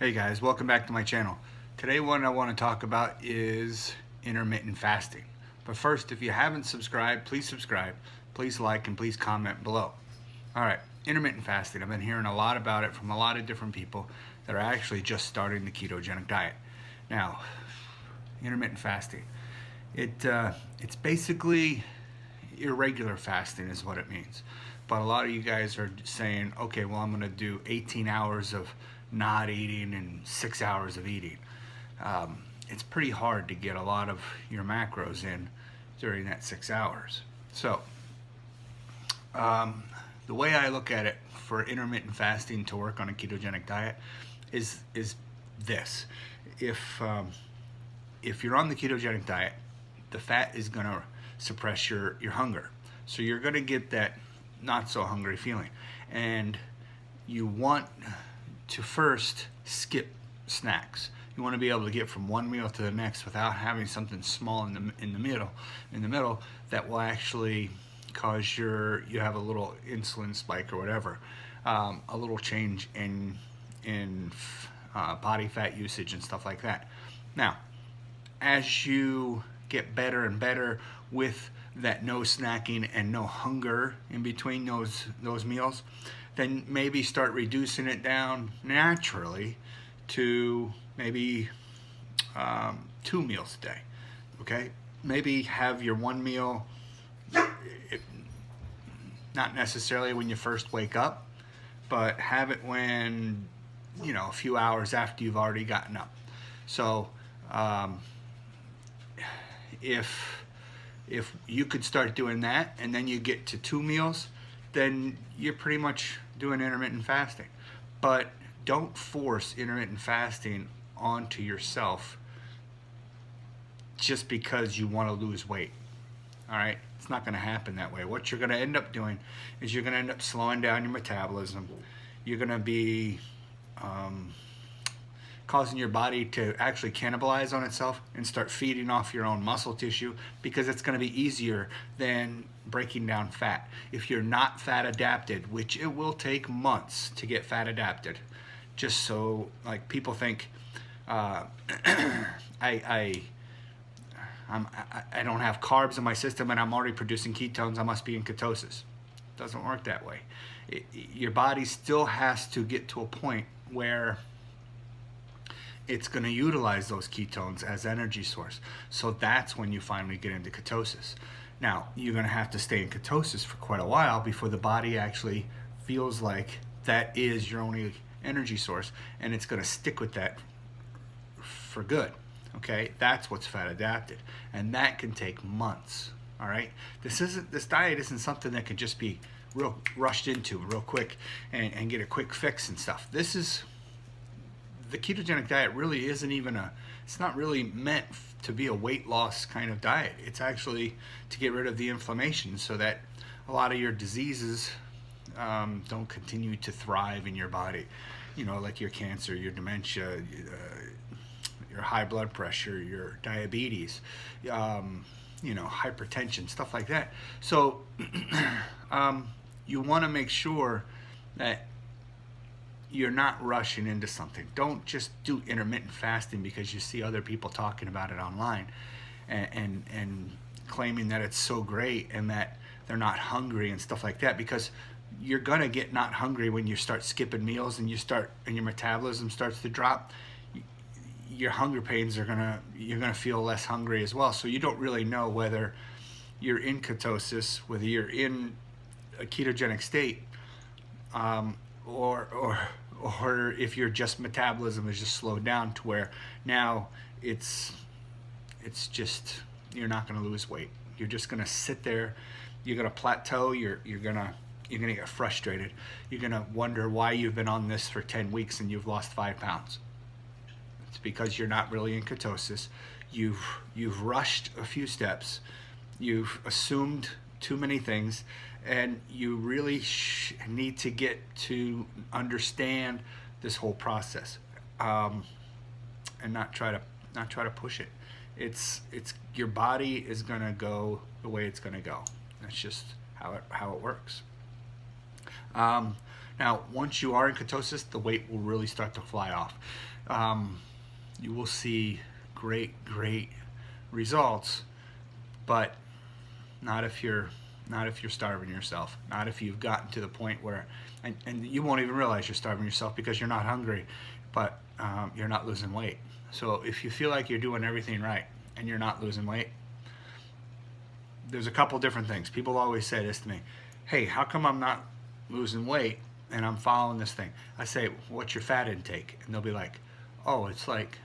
Hey guys, welcome back to my channel. Today what I want to talk about is intermittent fasting. But first, if you haven't subscribed, please like, and please comment below. Alright, intermittent fasting. I've been hearing a lot about it from a lot of different people that are actually just starting the ketogenic diet. Now, intermittent fasting. It's basically irregular fasting is what it means. But a lot of you guys are saying, okay, well, I'm going to do 18 hours of not eating and 6 hours of eating. It's pretty hard to get a lot of your macros in during that 6 hours. So the way I look at it for intermittent fasting to work on a ketogenic diet is this. If you're on the ketogenic diet, the fat is going to suppress your hunger. So you're going to get that not so hungry feeling. And you want to first skip snacks. You want to be able to get from one meal to the next without having something small in the middle that will actually cause you have a little insulin spike or whatever, a little change in body fat usage and stuff like that. Now, as you get better and better with that no snacking and no hunger in between those meals, then maybe start reducing it down naturally to maybe 2 meals a day. Okay, maybe have your one meal, not necessarily when you first wake up, but have it when, you know, a few hours after you've already gotten up. So if you could start doing that and then you get to 2 meals, then you're pretty much doing intermittent fasting. But don't force intermittent fasting onto yourself just because you want to lose weight. All right, it's not going to happen that way. What you're going to end up doing is you're going to end up slowing down your metabolism. You're going to be causing your body to actually cannibalize on itself and start feeding off your own muscle tissue, because it's going to be easier than breaking down fat. If you're not fat adapted, which it will take months to get fat adapted, just so like people think I don't have carbs in my system and I'm already producing ketones, I must be in ketosis. It doesn't work that way. Your body still has to get to a point where it's going to utilize those ketones as energy source. So that's when you finally get into ketosis. Now, you're going to have to stay in ketosis for quite a while before the body actually feels like that is your only energy source, and it's going to stick with that for good. Okay, that's what's fat adapted, and that can take months. All right, this diet isn't something that can just be real rushed into real quick and get a quick fix and stuff. The ketogenic diet really isn't even it's not really meant to be a weight loss kind of diet. It's actually to get rid of the inflammation so that a lot of your diseases don't continue to thrive in your body. You know, like your cancer, your dementia, your high blood pressure, your diabetes, you know, hypertension, stuff like that. So you want to make sure that you're not rushing into something. Don't just do intermittent fasting because you see other people talking about it online and claiming that it's so great and that they're not hungry and stuff like that, because you're gonna get not hungry when you start skipping meals and your metabolism starts to drop. Your hunger pains you're gonna feel less hungry as well. So you don't really know whether you're in ketosis, whether you're in a ketogenic state, or if your metabolism is just slowed down to where now it's just, you're not going to lose weight. You're just going to sit there. You're going to plateau. You're going to get frustrated. You're going to wonder why you've been on this for 10 weeks and you've lost 5 pounds. It's because you're not really in ketosis. You've rushed a few steps. You've assumed too many things, and you really need to get to understand this whole process, and not try to push it. It's your body is gonna go the way it's gonna go. That's just how it works. Now, once you are in ketosis, the weight will really start to fly off. you will see great results, but not if you're starving yourself. Not if you've gotten to the point where, and you won't even realize you're starving yourself because you're not hungry, but you're not losing weight. So if you feel like you're doing everything right and you're not losing weight, there's a couple different things. People always say this to me, hey, how come I'm not losing weight and I'm following this thing? I say, what's your fat intake? And they'll be like, oh, it's like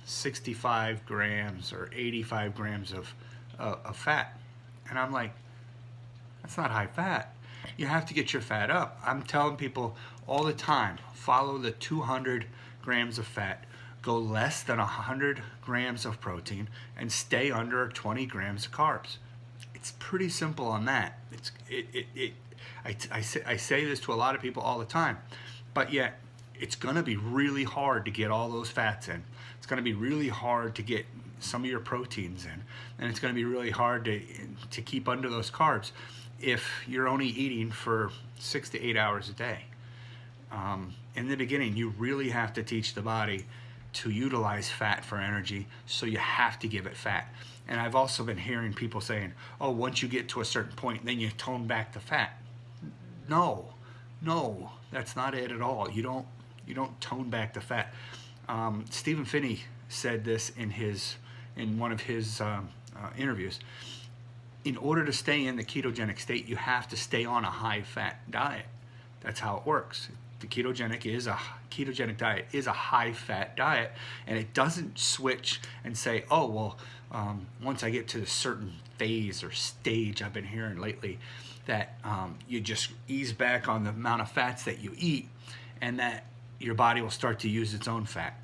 65 grams or 85 grams of fat. And I'm like, that's not high fat. You have to get your fat up. I'm telling people all the time, follow the 200 grams of fat, go less than 100 grams of protein, and stay under 20 grams of carbs. It's pretty simple on that. I say this to a lot of people all the time, but yet it's going to be really hard to get all those fats in. It's going to be really hard to get some of your proteins in, and it's going to be really hard to keep under those carbs if you're only eating for 6 to 8 hours a day. In the beginning, you really have to teach the body to utilize fat for energy, so you have to give it fat. And I've also been hearing people saying, oh, once you get to a certain point, then you tone back the fat. No, that's not it at all. You don't tone back the fat. Stephen Finney said this in one of his interviews. In order to stay in the ketogenic state, you have to stay on a high-fat diet. That's how it works. The ketogenic diet is a high-fat diet, and it doesn't switch and say, oh, well, once I get to a certain phase or stage, I've been hearing lately, that you just ease back on the amount of fats that you eat, and that your body will start to use its own fat.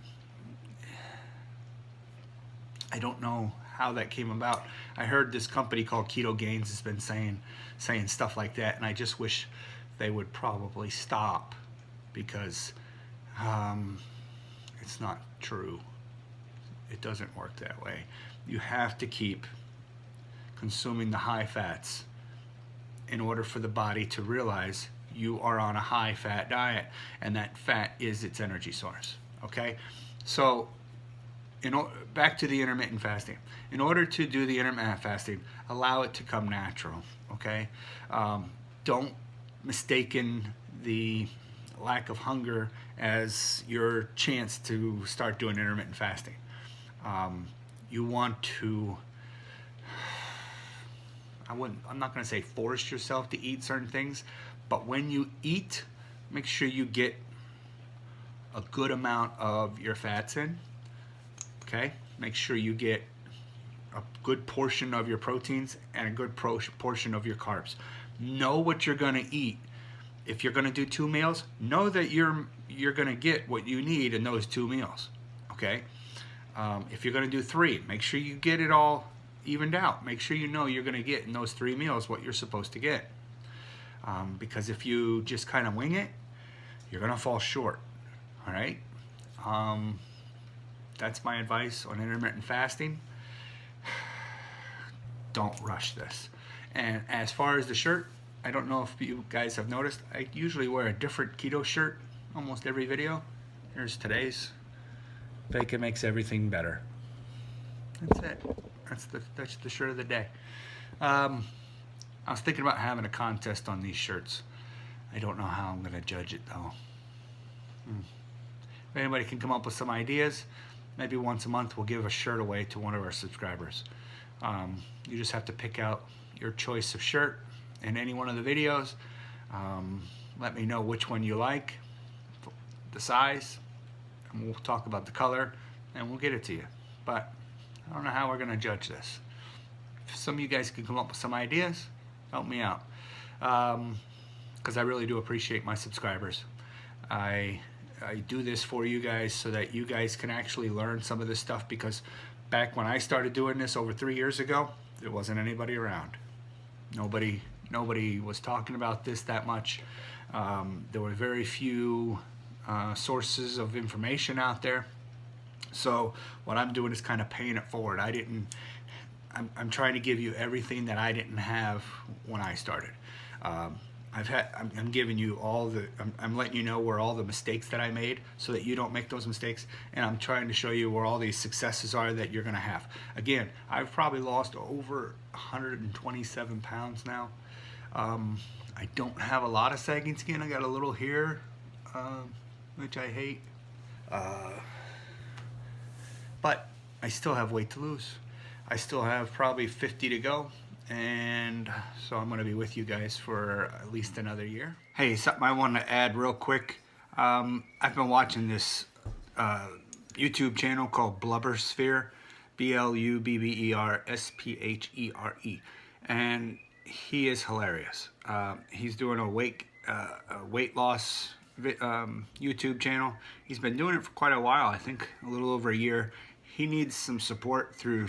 I don't know how that came about. I heard this company called Keto Gains has been saying stuff like that, and I just wish they would probably stop, because it's not true. It doesn't work that way. You have to keep consuming the high fats in order for the body to realize you are on a high fat diet, and that fat is its energy source. Okay, so back to the intermittent fasting. In order to do the intermittent fasting, allow it to come natural. Okay, don't mistaken the lack of hunger as your chance to start doing intermittent fasting. You want to, I'm not going to say force yourself to eat certain things, but when you eat, make sure you get a good amount of your fats in. Okay, make sure you get a good portion of your proteins and a good portion of your carbs. Know what you're going to eat. If you're going to do 2 meals, know that you're going to get what you need in those 2 meals. Okay, if you're going to do 3, make sure you get it all evened out. Make sure you know you're going to get in those 3 meals what you're supposed to get. Because if you just kind of wing it, you're going to fall short. All right. That's my advice on intermittent fasting. Don't rush this. And as far as the shirt, I don't know if you guys have noticed, I usually wear a different keto shirt almost every video. Here's today's. Bacon makes everything better. That's it. That's the shirt of the day. I was thinking about having a contest on these shirts. I don't know how I'm going to judge it though. If anybody can come up with some ideas, maybe once a month we'll give a shirt away to one of our subscribers. You just have to pick out your choice of shirt in any one of the videos. Let me know which one you like, the size, and we'll talk about the color, and we'll get it to you. But I don't know how we're going to judge this. If some of you guys can come up with some ideas, help me out. Because I really do appreciate my subscribers. I do this for you guys so that you guys can actually learn some of this stuff, because back when I started doing this over 3 years ago, there wasn't anybody around. Nobody was talking about this that much. There were very few sources of information out there. So what I'm doing is kind of paying it forward. I'm trying to give you everything that I didn't have when I started. I I'm giving you all the, I'm letting you know where all the mistakes that I made so that you don't make those mistakes, and I'm trying to show you where all these successes are that you're gonna have. Again, I've probably lost over 127 pounds now. I don't have a lot of sagging skin. I got a little here, which I hate. But I still have weight to lose. I still have probably 50 to go, and so I'm going to be with you guys for at least another year. Hey, something I want to add real quick. I've been watching this YouTube channel called BLUBBERSPHERE, BLUBBERSPHERE, and he is hilarious. He's doing a weight loss YouTube channel. He's been doing it for quite a while, I think a little over a year. He needs some support through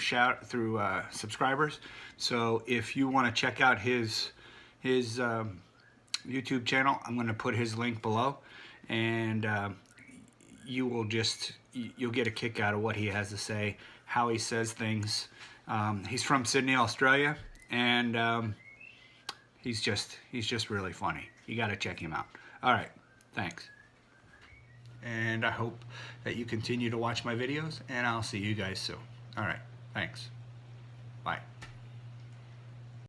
subscribers. So if you want to check out his YouTube channel, I'm going to put his link below, and you'll get a kick out of what he has to say, how he says things. He's from Sydney, Australia, and he's just really funny. You got to check him out. All right, thanks. And I hope that you continue to watch my videos, and I'll see you guys soon. All right, thanks. Bye.